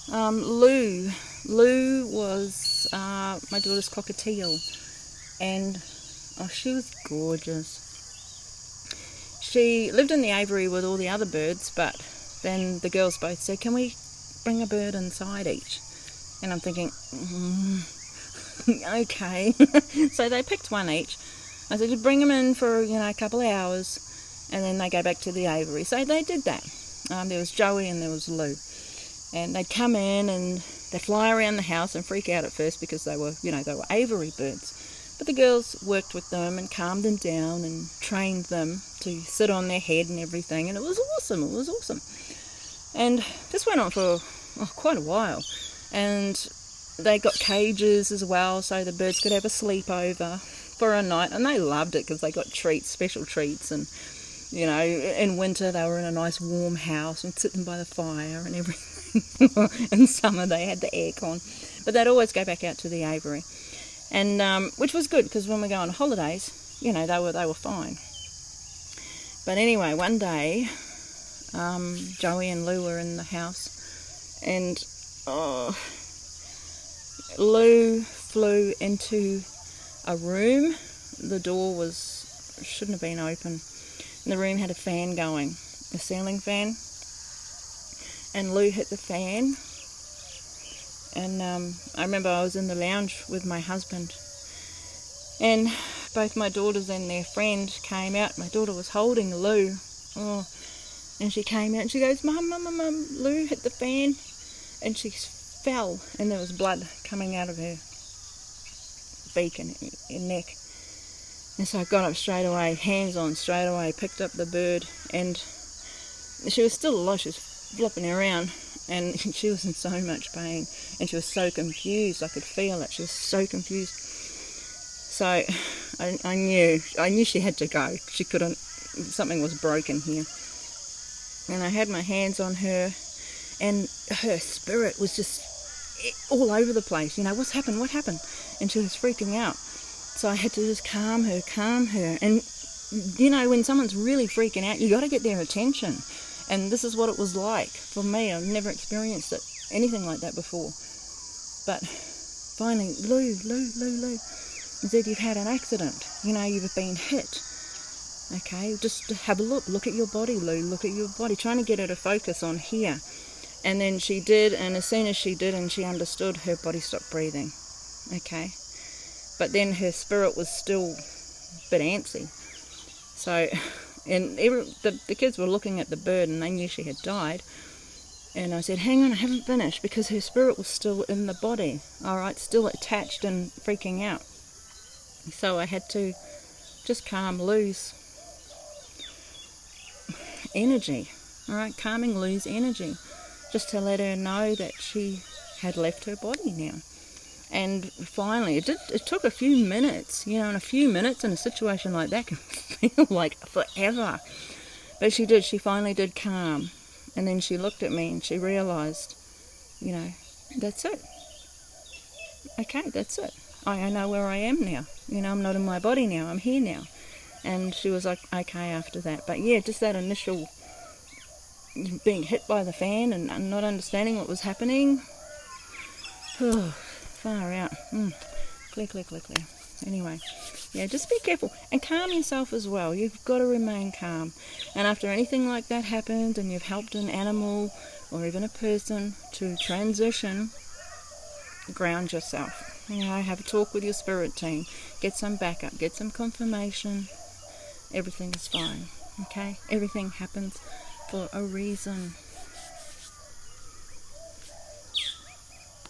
Lou. Lou was my daughter's cockatiel, and she was gorgeous. She lived in the aviary with all the other birds, but then the girls both said, "Can we bring a bird inside each?" And I'm thinking, okay. So they picked one each. I said, "You bring them in for a couple of hours, and then they go back to the aviary." So they did that. There was Joey and there was Lou, and they'd come in and they'd fly around the house and freak out at first because they were aviary birds. But the girls worked with them and calmed them down and trained them to sit on their head and everything, and it was awesome. It was awesome. And this went on for quite a while, and they got cages as well, so the birds could have a sleepover for a night, and they loved it because they got treats, special treats, and in winter they were in a nice warm house and sitting by the fire and everything. In summer they had the aircon, but they'd always go back out to the aviary, and which was good because when we go on holidays, they were fine. But anyway, one day Joey and Lou were in the house, and Lou flew into a room. The door shouldn't have been open. And the room had a fan going, a ceiling fan, and Lou hit the fan. And I remember I was in the lounge with my husband, and both my daughters and their friend came out. My daughter was holding Lou, and she came out and she goes, "Mum, Lou hit the fan," and she fell, and there was blood coming out of her beak and neck. And so I got up straight away, hands on straight away, picked up the bird, and she was still alive. She was flopping around, and she was in so much pain, and she was so confused. I could feel it. She was so confused. So I knew she had to go. She couldn't. Something was broken here. And I had my hands on her, and her spirit was just all over the place. What's happened? What happened? And she was freaking out. So I had to just calm her. And, when someone's really freaking out, you got to get their attention. And this is what it was like for me. I've never experienced anything like that before. But finally, Lou, he said, "You've had an accident. You've been hit. Okay, just have a look. Look at your body, Lou. Look at your body." Trying to get her to focus on here. And then she did, and as soon as she did and she understood, her body stopped breathing. Okay. But then her spirit was still a bit antsy. So, and the kids were looking at the bird and they knew she had died. And I said, "Hang on, I haven't finished," because her spirit was still in the body. All right, still attached and freaking out. So I had to just calm Lou's energy. All right, calming Lou's energy, just to let her know that she had left her body now. And finally, it took a few minutes, and a few minutes in a situation like that can feel like forever. But she finally did calm. And then she looked at me and she realised, that's it. Okay, that's it. I know where I am now. I'm not in my body now, I'm here now. And she was like, okay after that. But yeah, just that initial being hit by the fan and not understanding what was happening. Far out. Clear. Anyway, yeah, just be careful and calm yourself as well. You've got to remain calm. And after anything like that happens and you've helped an animal or even a person to transition, ground yourself. Have a talk with your spirit team. Get some backup. Get some confirmation. Everything is fine. Okay? Everything happens for a reason.